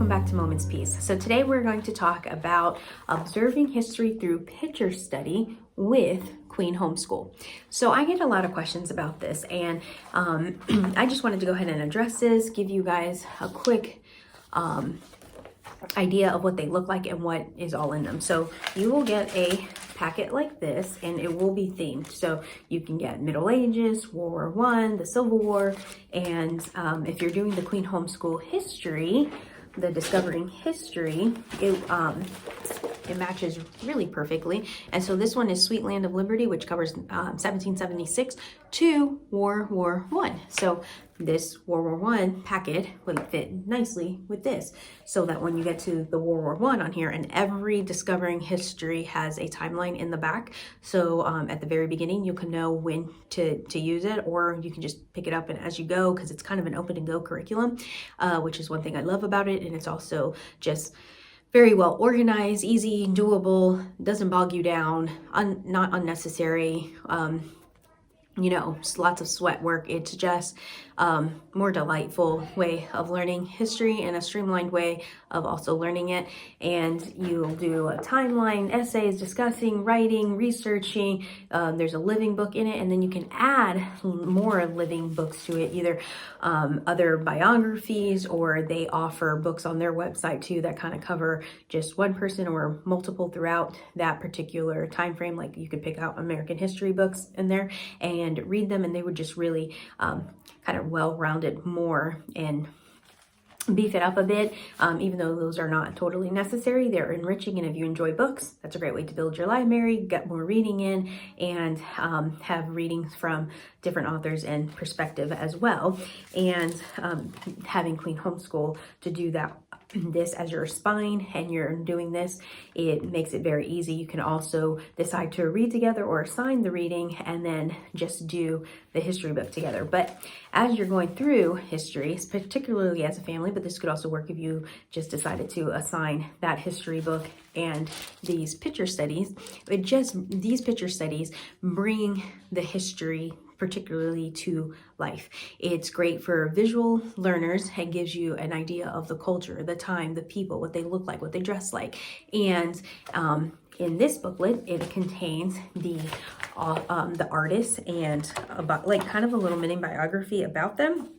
welcome back to Moments Peace. So today we're going to talk about observing history through picture study with Queen Homeschool. So I get a lot of questions about this, and I just wanted to go ahead and address this, give you guys a quick idea of what they look like and what is all in them. So you will get a packet like this, and it will be themed. So you can get Middle Ages, World War I, the Civil War, and if you're doing the Queen Homeschool history, the discovering history, it matches really perfectly. And so this one is Sweet Land of Liberty, which covers 1776 to World War I. So this World War I packet would fit nicely with this, so that when you get to the World War I on here, and every discovering history has a timeline in the back. So at the very beginning, you can know when to use it, or you can just pick it up and as you go, because it's kind of an open and go curriculum, which is one thing I love about it. And it's also just very well organized, easy, doable, doesn't bog you down, not unnecessary, lots of sweat work. It's just more delightful way of learning history and a streamlined way of also learning it. And you'll do a timeline, essays, discussing, writing, researching. There's a living book in it, and then you can add more living books to it, either other biographies, or they offer books on their website too that kind of cover just one person or multiple throughout that particular time frame. Like you could pick out American history books in there and read them, and they would just really kind of well-rounded more and beef it up a bit, even though those are not totally necessary. They're enriching, and if you enjoy books, that's a great way to build your library, get more reading in, and have readings from different authors and perspective as well. And having Queen Homeschool to do this as your spine, and you're doing this, it makes it very easy. You can also decide to read together or assign the reading, and then just do the history book together. But as you're going through history, particularly as a family, but this could also work if you just decided to assign that history book and these picture studies, these picture studies bring the history particularly to life. It's great for visual learners and gives you an idea of the culture, the time, the people, what they look like, what they dress like. And in this booklet, it contains the artists and about kind of a little mini biography about them.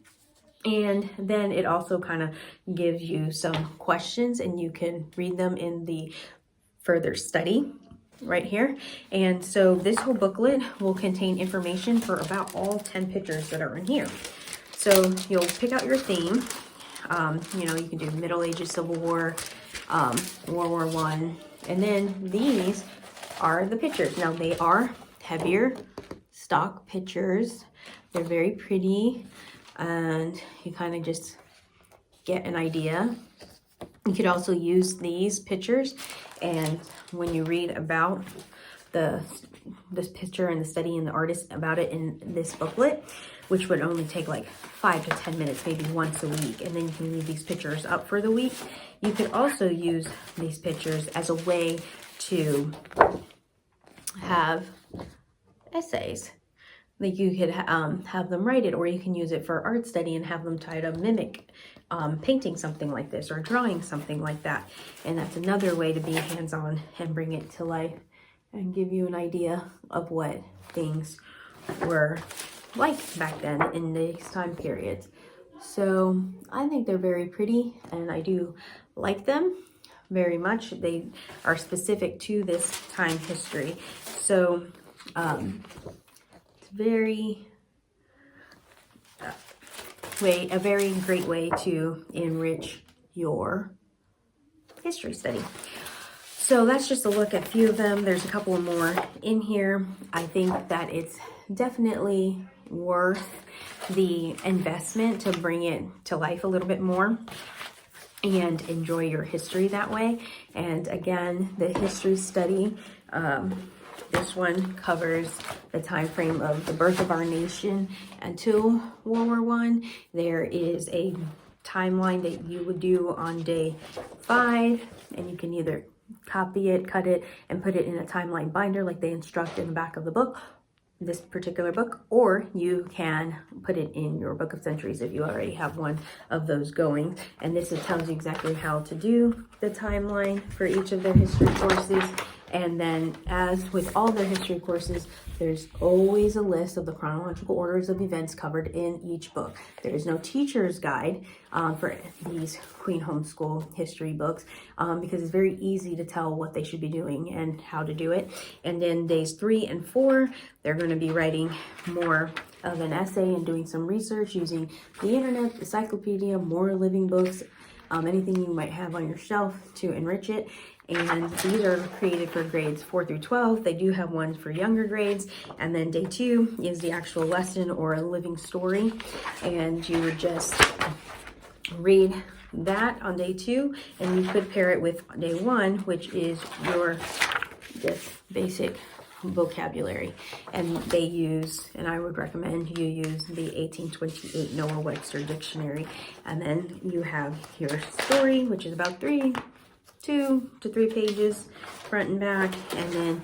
And then it also kind of gives you some questions, and you can read them in the further study right here. And so this whole booklet will contain information for about all 10 pictures that are in here. So you'll pick out your theme. You can do Middle Ages, Civil War, World War I, and then these are the pictures. Now they are heavier stock pictures. They're very pretty, and you kind of just get an idea. You could also use these pictures, and when you read about this picture and the study and the artist about it in this booklet, which would only take like 5 to 10 minutes, maybe once a week, and then you can leave these pictures up for the week. You could also use these pictures as a way to have essays. Like you could have them write it, or you can use it for art study and have them try to mimic painting something like this or drawing something like that. And that's another way to be hands-on and bring it to life and give you an idea of what things were like back then in these time periods. So I think they're very pretty, and I do like them very much. They are specific to this time history. So very a very great way to enrich your history study. So that's just a look at a few of them. There's a couple more in here. I think that it's definitely worth the investment to bring it to life a little bit more and enjoy your history that way. And again, the history study, this one covers the time frame of the birth of our nation until World War I. There is a timeline that you would do on day 5, and you can either copy it, cut it, and put it in a timeline binder like they instruct in the back of the book, this particular book, or you can put it in your book of centuries if you already have one of those going. And this tells you exactly how to do the timeline for each of their history courses. And then, as with all their history courses, there's always a list of the chronological orders of events covered in each book. There is no teacher's guide for these Queen Homeschool history books because it's very easy to tell what they should be doing and how to do it. And then days 3 and 4, they're going to be writing more of an essay and doing some research using the internet, encyclopedia, more living books, anything you might have on your shelf to enrich it. And these are created for grades 4 through 12. They do have ones for younger grades. And then day 2 is the actual lesson or a living story. And you would just read that on day 2. And you could pair it with day 1, which is your just basic vocabulary. And they use, and I would recommend you use the 1828 Noah Webster Dictionary. And then you have your story, which is about 2 to 3 pages, front and back, and then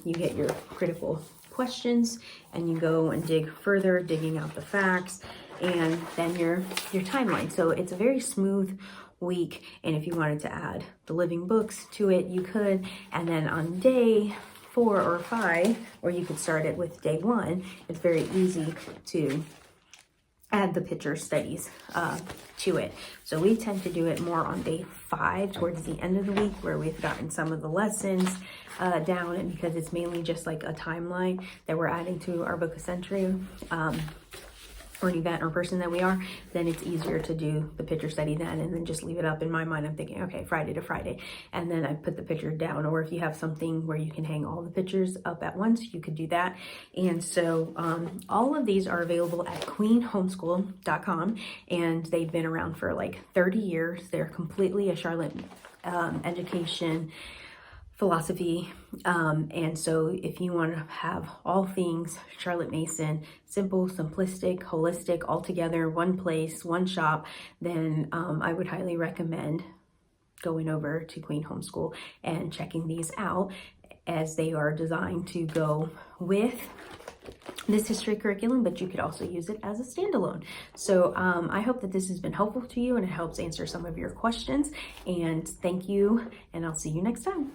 you get your critical questions, and you go and dig further, digging out the facts, and then your timeline. So it's a very smooth week, and if you wanted to add the living books to it, you could. And then on day 4 or 5, or you could start it with day 1, it's very easy to add the picture studies to it. So we tend to do it more on day 5 towards the end of the week, where we've gotten some of the lessons down, and because it's mainly just like a timeline that we're adding to our book of century or an event or person that we are, then it's easier to do the picture study then, and then just leave it up. In my mind, I'm thinking, okay, Friday to Friday, and then I put the picture down. Or if you have something where you can hang all the pictures up at once, you could do that. And so all of these are available at queenhomeschool.com, and they've been around for like 30 years. They're completely a Charlotte education philosophy, and so if you want to have all things Charlotte Mason, simple, simplistic, holistic, all together, one place, one shop, then I would highly recommend going over to Queen Homeschool and checking these out, as they are designed to go with this history curriculum, but you could also use it as a standalone. So I hope that this has been helpful to you and it helps answer some of your questions. And thank you, and I'll see you next time.